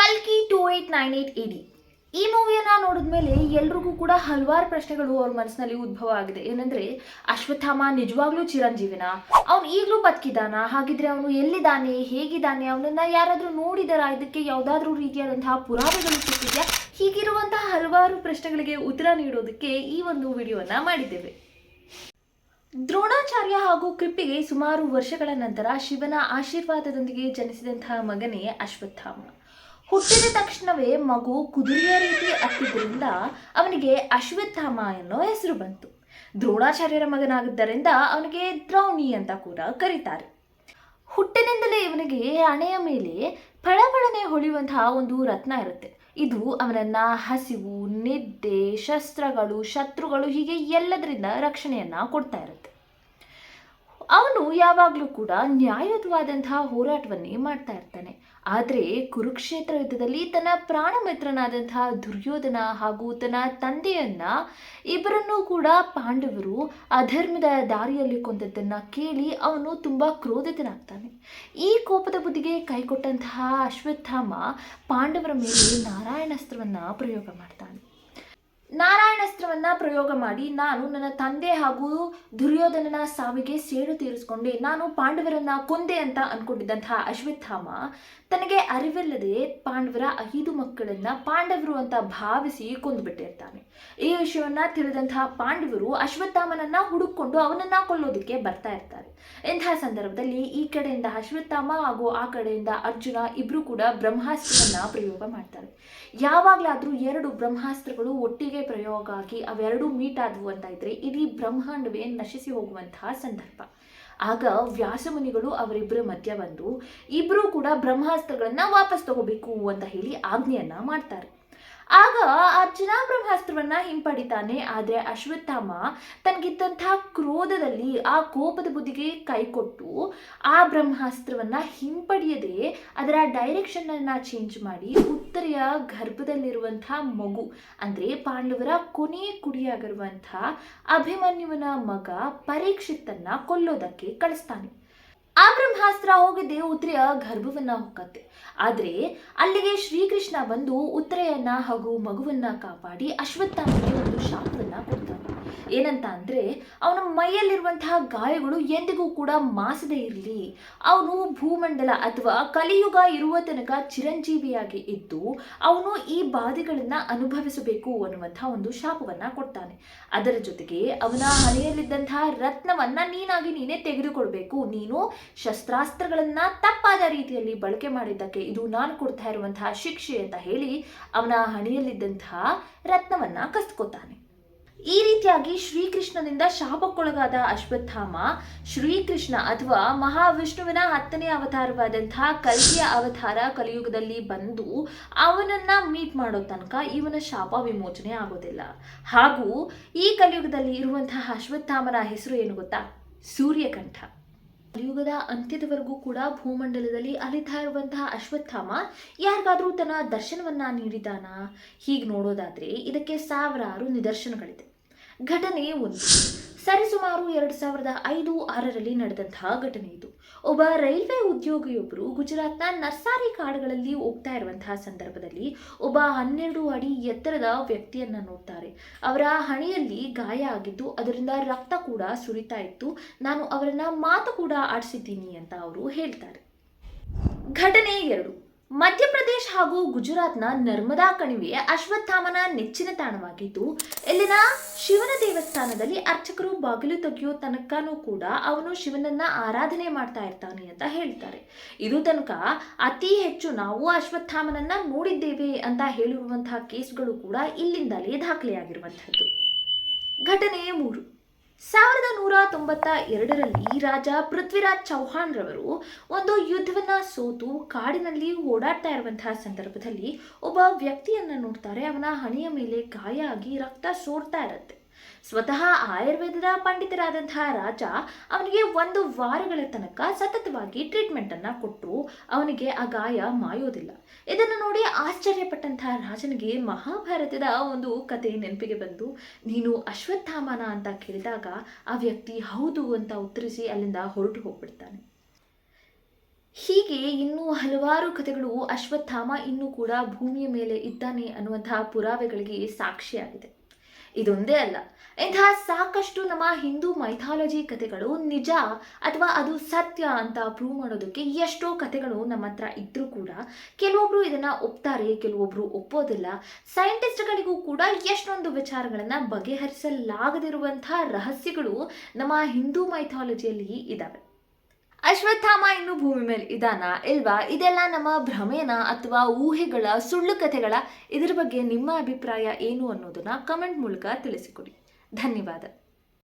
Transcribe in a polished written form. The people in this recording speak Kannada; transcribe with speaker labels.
Speaker 1: ಕಲ್ಕಿ 2898 AD ಈ ಮೂವಿಯನ್ನ ನೋಡಿದ್ಮೇಲೆ ಎಲ್ರಿಗೂ ಕೂಡ ಹಲವಾರು ಪ್ರಶ್ನೆಗಳು ಅವ್ರ ಮನಸ್ಸಿನಲ್ಲಿ ಉದ್ಭವ ಆಗಿದೆ. ಏನಂದ್ರೆ ಅಶ್ವತ್ಥಾಮ ನಿಜವಾಗ್ಲೂ ಚಿರಂಜೀವಿನ, ಅವ್ನು ಈಗಲೂ ಬದುಕಿದಾನ? ಹಾಗಿದ್ರೆ ಅವನು ಎಲ್ಲಿದ್ದಾನೆ, ಹೇಗಿದ್ದಾನೆ, ಅವನನ್ನ ಯಾರಾದ್ರೂ ನೋಡಿದಾರಾ, ಇದಕ್ಕೆ ಯಾವುದಾದ್ರೂ ರೀತಿಯಾದಂತಹ ಪುರಾವೆಗಳು ಸಿಕ್ಕಿದ್ಯಾ? ಹೀಗಿರುವಂತಹ ಹಲವಾರು ಪ್ರಶ್ನೆಗಳಿಗೆ ಉತ್ತರ ನೀಡೋದಕ್ಕೆ ಈ ಒಂದು ವಿಡಿಯೋವನ್ನ ಮಾಡಿದ್ದೇವೆ. ದ್ರೋಣಾಚಾರ್ಯ ಹಾಗೂ ಕೃಪ್ಪಿಗೆ ಸುಮಾರು ವರ್ಷಗಳ ನಂತರ ಶಿವನ ಆಶೀರ್ವಾದದೊಂದಿಗೆ ಜನಿಸಿದಂತಹ ಮಗನೇ ಅಶ್ವತ್ಥಾಮ. ಹುಟ್ಟಿದ ತಕ್ಷಣವೇ ಮಗು ಕುದುರೆಯ ರೀತಿ ಹತ್ತಿದ್ರಿಂದ ಅವನಿಗೆ ಅಶ್ವತ್ಥಾಮ ಎನ್ನೋ ಹೆಸರು ಬಂತು. ದ್ರೋಣಾಚಾರ್ಯರ ಮಗನಾಗಿದ್ದರಿಂದ ಅವನಿಗೆ ದ್ರೌಣಿ ಅಂತ ಕೂಡ ಕರೀತಾರೆ. ಹುಟ್ಟಿನಿಂದಲೇ ಇವನಿಗೆ ಹಣೆಯ ಮೇಲೆ ಫಳಫಳನೆ ಹೊಳೆಯುವಂತಹ ಒಂದು ರತ್ನ ಇರುತ್ತೆ. ಇದು ಅವನನ್ನ ಹಸಿವು, ನಿದ್ದೆ, ಶಸ್ತ್ರಗಳು, ಶತ್ರುಗಳು ಹೀಗೆ ಎಲ್ಲದರಿಂದ ರಕ್ಷಣೆಯನ್ನ ಕೊಡ್ತಾ ಇರುತ್ತೆ. ಅವನು ಯಾವಾಗಲೂ ಕೂಡ ನ್ಯಾಯಯುತವಾದಂತಹ ಹೋರಾಟವನ್ನೇ ಮಾಡ್ತಾ ಇರ್ತಾನೆ. ಆದರೆ ಕುರುಕ್ಷೇತ್ರ ಯುದ್ಧದಲ್ಲಿ ತನ್ನ ಪ್ರಾಣ ಮಿತ್ರನಾದಂತಹ ದುರ್ಯೋಧನ ಹಾಗೂ ತನ್ನ ತಂದೆಯನ್ನ ಇಬ್ಬರನ್ನೂ ಕೂಡ ಪಾಂಡವರು ಅಧರ್ಮದ ದಾರಿಯಲ್ಲಿ ಕೊಂದದ್ದನ್ನು ಕೇಳಿ ಅವನು ತುಂಬ ಕ್ರೋಧಿತನಾಗ್ತಾನೆ. ಈ ಕೋಪದ ಬುದ್ಧಿಗೆ ಕೈಕೊಟ್ಟಂತಹ ಅಶ್ವತ್ಥಾಮ ಪಾಂಡವರ ಮೇಲೆ ನಾರಾಯಣಾಸ್ತ್ರವನ್ನ ಪ್ರಯೋಗ ಮಾಡ್ತಾನೆ. ನಾರಾಯಣಾಸ್ತ್ರವನ್ನ ಪ್ರಯೋಗ ಮಾಡಿ ನಾನು ನನ್ನ ತಂದೆ ಹಾಗೂ ದುರ್ಯೋಧನನ ಸಾವಿಗೆ ಸೇಡು ತೀರಿಸಿಕೊಂಡೆ, ನಾನು ಪಾಂಡವರನ್ನ ಕೊಂದೆ ಅಂತ ಅನ್ಕೊಂಡಿದ್ದಂತಹ ಅಶ್ವತ್ಥಾಮ ತನಗೆ ಅರಿವಿಲ್ಲದೆ ಪಾಂಡವರ 5 ಮಕ್ಕಳನ್ನ ಪಾಂಡವರು ಅಂತ ಭಾವಿಸಿ ಕೊಂದುಬಿಟ್ಟಿರ್ತಾನೆ. ಈ ವಿಷಯವನ್ನ ತಿಳಿದಂತಹ ಪಾಂಡವರು ಅಶ್ವತ್ಥಾಮನನ್ನ ಹುಡುಕೊಂಡು ಅವನನ್ನ ಕೊಲ್ಲೋದಕ್ಕೆ ಬರ್ತಾ ಇರ್ತಾರೆ. ಇಂತಹ ಸಂದರ್ಭದಲ್ಲಿ ಈ ಕಡೆಯಿಂದ ಅಶ್ವತ್ಥಾಮ ಹಾಗೂ ಆ ಕಡೆಯಿಂದ ಅರ್ಜುನ ಇಬ್ರು ಕೂಡ ಬ್ರಹ್ಮಾಸ್ತ್ರವನ್ನ ಪ್ರಯೋಗ ಮಾಡ್ತಾರೆ. ಯಾವಾಗ್ಲಾದ್ರೂ 2 ಬ್ರಹ್ಮಾಸ್ತ್ರಗಳು ಒಟ್ಟಿಗೆ ಪ್ರಯೋಗ ಆಗಿ ಅವೆರಡೂ ಮೀಟ್ ಆದವು ಅಂತ ಇದ್ರೆ ಇಡೀ ಬ್ರಹ್ಮಾಂಡವೇ ನಶಿಸಿ ಹೋಗುವಂತಹ ಸಂದರ್ಭ. ಆಗ ವ್ಯಾಸಮುನಿಗಳು ಅವರಿಬ್ಬರ ಮಧ್ಯ ಬಂದು ಇಬ್ರು ಕೂಡ ಬ್ರಹ್ಮಾಸ್ತ್ರಗಳನ್ನ ವಾಪಸ್ ತಗೋಬೇಕು ಅಂತ ಹೇಳಿ ಆಜ್ಞೆಯನ್ನ ಮಾಡ್ತಾರೆ. ಆಗ ಅರ್ಜುನ ಬ್ರಹ್ಮಾಸ್ತ್ರವನ್ನ ಹಿಂಪಡಿತಾನೆ. ಆದರೆ ಅಶ್ವತ್ಥಾಮ ತನಗಿದ್ದಂತಹ ಕ್ರೋಧದಲ್ಲಿ ಆ ಕೋಪದ ಬುದ್ಧಿಗೆ ಕೈಕೊಟ್ಟು ಆ ಬ್ರಹ್ಮಾಸ್ತ್ರವನ್ನ ಹಿಂಪಡೆಯದೆ ಅದರ ಡೈರೆಕ್ಷನ್ ಅನ್ನ ಚೇಂಜ್ ಮಾಡಿ ಉತ್ತರೆಯ ಗರ್ಭದಲ್ಲಿರುವಂತಹ ಮಗು ಅಂದ್ರೆ ಪಾಂಡವರ ಕೊನೆಯ ಕುಡಿಯಾಗಿರುವಂತಹ ಅಭಿಮನ್ಯುವನ ಮಗ ಪರೀಕ್ಷಿತನ್ನ ಕೊಲ್ಲೋದಕ್ಕೆ ಕಳಿಸ್ತಾನೆ. ಆ ಬ್ರಹ್ಮಾಸ್ತ್ರ ಹೋಗಿದ್ದೆ ಉತ್ತರೆಯ ಗರ್ಭವನ್ನ ಹೊಕ್ಕತ್ತೆ. ಆದ್ರೆ ಅಲ್ಲಿಗೆ ಶ್ರೀಕೃಷ್ಣ ಬಂದು ಉತ್ತರೆಯನ್ನ ಹಾಗೂ ಮಗುವನ್ನ ಕಾಪಾಡಿ ಅಶ್ವತ್ಥಾಮನಿಗೆ ಒಂದು ಶಾಪವನ್ನ ಕೊಡ್ತಾನೆ. ಏನಂತ ಅಂದ್ರೆ ಅವನ ಮೈಯಲ್ಲಿರುವಂತಹ ಗಾಯಗಳು ಎಂದಿಗೂ ಕೂಡ ಮಾಸದೇ ಇರಲಿ, ಅವನು ಭೂಮಂಡಲ ಅಥವಾ ಕಲಿಯುಗ ಇರುವ ತನಕ ಚಿರಂಜೀವಿಯಾಗಿ ಇದ್ದು ಅವನು ಈ ಬಾಧೆಗಳನ್ನ ಅನುಭವಿಸಬೇಕು ಅನ್ನುವಂತಹ ಒಂದು ಶಾಪವನ್ನ ಕೊಡ್ತಾನೆ. ಅದರ ಜೊತೆಗೆ ಅವನ ಹಣೆಯಲ್ಲಿದ್ದಂತಹ ರತ್ನವನ್ನ ನೀನಾಗಿ ನೀನೇ ತೆಗೆದುಕೊಳ್ಬೇಕು, ನೀನು ಶಸ್ತ್ರಾಸ್ತ್ರಗಳನ್ನ ತಪ್ಪಾದ ರೀತಿಯಲ್ಲಿ ಬಳಕೆ ಮಾಡಿದ್ದಕ್ಕೆ ಇದು ನಾನು ಕೊಡ್ತಾ ಇರುವಂತಹ ಶಿಕ್ಷೆ ಅಂತ ಹೇಳಿ ಅವನ ಹಣೆಯಲ್ಲಿದ್ದಂತಹ ರತ್ನವನ್ನ ಕಸ್ಕೋತಾನೆ. ಈ ರೀತಿಯಾಗಿ ಶ್ರೀಕೃಷ್ಣನಿಂದ ಶಾಪಕ್ಕೊಳಗಾದ ಅಶ್ವತ್ಥಾಮ ಶ್ರೀಕೃಷ್ಣ ಅಥವಾ ಮಹಾವಿಷ್ಣುವಿನ 10ನೇ ಅವತಾರವಾದಂತಹ ಕಲ್ಕಿಯ ಅವತಾರ ಕಲಿಯುಗದಲ್ಲಿ ಬಂದು ಅವನನ್ನ ಮೀಟ್ ಮಾಡೋ ತನಕ ಇವನ ಶಾಪ ವಿಮೋಚನೆ ಆಗೋದಿಲ್ಲ. ಹಾಗೂ ಈ ಕಲಿಯುಗದಲ್ಲಿ ಇರುವಂತಹ ಅಶ್ವತ್ಥಾಮನ ಹೆಸರು ಏನು ಗೊತ್ತಾ? ಸೂರ್ಯಕಂಠ. ಕಲಿಯುಗದ ಅಂತ್ಯದವರೆಗೂ ಕೂಡ ಭೂಮಂಡಲದಲ್ಲಿ ಅಲಿತಾ ಇರುವಂತಹ ಅಶ್ವತ್ಥಾಮ ಯಾರಿಗಾದ್ರೂ ತನ್ನ ದರ್ಶನವನ್ನ ನೀಡಿದಾನ? ಹೀಗೆ ನೋಡೋದಾದ್ರೆ ಇದಕ್ಕೆ ಸಾವಿರಾರು ನಿದರ್ಶನಗಳಿದೆ. ಘಟನೆ 1 ಸರಿಸುಮಾರು 2005-6ರಲ್ಲಿ ನಡೆದಂತಹ ಘಟನೆ ಇದು. ಒಬ್ಬ ರೈಲ್ವೆ ಉದ್ಯೋಗಿಯೊಬ್ಬರು ಗುಜರಾತ್ನ ನರ್ಸಾರಿ ಕಾಡುಗಳಲ್ಲಿ ಹೋಗ್ತಾ ಇರುವಂತಹ ಸಂದರ್ಭದಲ್ಲಿ ಒಬ್ಬ 12 ಅಡಿ ಎತ್ತರದ ವ್ಯಕ್ತಿಯನ್ನ ನೋಡ್ತಾರೆ. ಅವರ ಹಣೆಯಲ್ಲಿ ಗಾಯ ಆಗಿದ್ದು ಅದರಿಂದ ರಕ್ತ ಕೂಡ ಸುರಿತಾ ಇತ್ತು. ನಾನು ಅವರನ್ನ ಮಾತು ಕೂಡ ಆಡಿಸಿದ್ದೀನಿ ಅಂತ ಅವರು ಹೇಳ್ತಾರೆ. ಘಟನೆ 2 ಮಧ್ಯಪ್ರದೇಶ ಹಾಗೂ ಗುಜರಾತ್ನ ನರ್ಮದಾ ಕಣಿವೆ ಅಶ್ವತ್ಥಾಮನ ನೆಚ್ಚಿನ ತಾಣವಾಗಿದ್ದು ಇಲ್ಲಿನ ಶಿವನ ದೇವಸ್ಥಾನದಲ್ಲಿ ಅರ್ಚಕರು ಬಾಗಿಲು ತೆಗೆಯೋ ತನಕನೂ ಕೂಡ ಅವನು ಶಿವನನ್ನ ಆರಾಧನೆ ಮಾಡ್ತಾ ಇರ್ತಾನೆ ಅಂತ ಹೇಳ್ತಾರೆ. ಇದು ತನಕ ಅತಿ ಹೆಚ್ಚು ನಾವು ಅಶ್ವತ್ಥಾಮನನ್ನ ನೋಡಿದ್ದೇವೆ ಅಂತ ಹೇಳಿರುವಂತಹ ಕೇಸ್ಗಳು ಕೂಡ ಇಲ್ಲಿಂದಲೇ ದಾಖಲೆಯಾಗಿರುವಂಥದ್ದು. ಘಟನೆ 3 1192ರಲ್ಲಿ ರಾಜ ಪೃಥ್ವಿರಾಜ್ ಚೌಹಾಣ್ ರವರು ಒಂದು ಯುದ್ಧವನ್ನ ಸೋತು ಕಾಡಿನಲ್ಲಿ ಓಡಾಡ್ತಾ ಇರುವಂತಹ ಸಂದರ್ಭದಲ್ಲಿ ಒಬ್ಬ ವ್ಯಕ್ತಿಯನ್ನ ನೋಡ್ತಾರೆ. ಅವನ ಹಣೆಯ ಮೇಲೆ ಗಾಯ ಆಗಿ ರಕ್ತ ಸೋರ್ತಾ ಇರುತ್ತೆ. ಸ್ವತಃ ಆಯುರ್ವೇದದ ಪಂಡಿತರಾದಂತಹ ರಾಜ ಅವನಿಗೆ 1 ವಾರಗಳ ತನಕ ಸತತವಾಗಿ ಟ್ರೀಟ್ಮೆಂಟ್ ಅನ್ನ ಕೊಟ್ಟರು. ಅವನಿಗೆ ಆ ಗಾಯ ಮಾಯೋದಿಲ್ಲ. ಇದನ್ನು ನೋಡಿ ಆಶ್ಚರ್ಯಪಟ್ಟಂತಹ ರಾಜನಿಗೆ ಮಹಾಭಾರತದ ಒಂದು ಕತೆ ನೆನಪಿಗೆ ಬಂದು ನೀನು ಅಶ್ವತ್ಥಾಮನ ಅಂತ ಕೇಳಿದಾಗ ಆ ವ್ಯಕ್ತಿ ಹೌದು ಅಂತ ಉತ್ತರಿಸಿ ಅಲ್ಲಿಂದ ಹೊರಟು ಹೋಗ್ಬಿಡ್ತಾನೆ. ಹೀಗೆ ಇನ್ನೂ ಹಲವಾರು ಕಥೆಗಳು ಅಶ್ವತ್ಥಾಮ ಇನ್ನೂ ಕೂಡ ಭೂಮಿಯ ಮೇಲೆ ಇದ್ದಾನೆ ಅನ್ನುವಂತಹ ಪುರಾವೆಗಳಿಗೆ ಸಾಕ್ಷಿಯಾಗಿದೆ. ಇದೊಂದೇ ಅಲ್ಲ, ಇಂತಹ ಸಾಕಷ್ಟು ನಮ್ಮ ಹಿಂದೂ ಮೈಥಾಲಜಿ ಕಥೆಗಳು ನಿಜ ಅಥವಾ ಅದು ಸತ್ಯ ಅಂತ ಪ್ರೂವ್ ಮಾಡೋದಕ್ಕೆ ಎಷ್ಟೋ ಕಥೆಗಳು ನಮ್ಮ ಹತ್ರ ಇದ್ರೂ ಕೂಡ ಕೆಲವೊಬ್ರು ಇದನ್ನ ಒಪ್ತಾರೆ, ಕೆಲವೊಬ್ರು ಒಪ್ಪೋದಿಲ್ಲ. ಸೈಂಟಿಸ್ಟ್ಗಳಿಗೂ ಕೂಡ ಎಷ್ಟೊಂದು ವಿಚಾರಗಳನ್ನ ಬಗೆಹರಿಸಲಾಗದಿರುವಂತಹ ರಹಸ್ಯಗಳು ನಮ್ಮ ಹಿಂದೂ ಮೈಥಾಲಜಿಯಲ್ಲಿ ಇದಾವೆ. ಅಶ್ವತ್ಥಾಮ ಇನ್ನು ಭೂಮಿ ಮೇಲೆ ಇದಾನ ಇಲ್ವಾ, ಇದೆಲ್ಲ ನಮ್ಮ ಭ್ರಮೆನ ಅಥವಾ ಊಹೆಗಳ, ಸುಳ್ಳು ಕಥೆಗಳ? ಇದರ ಬಗ್ಗೆ ನಿಮ್ಮ ಅಭಿಪ್ರಾಯ ಏನು ಅನ್ನೋದನ್ನ ಕಮೆಂಟ್ ಮೂಲಕ ತಿಳಿಸಿಕೊಡಿ. ಧನ್ಯವಾದ.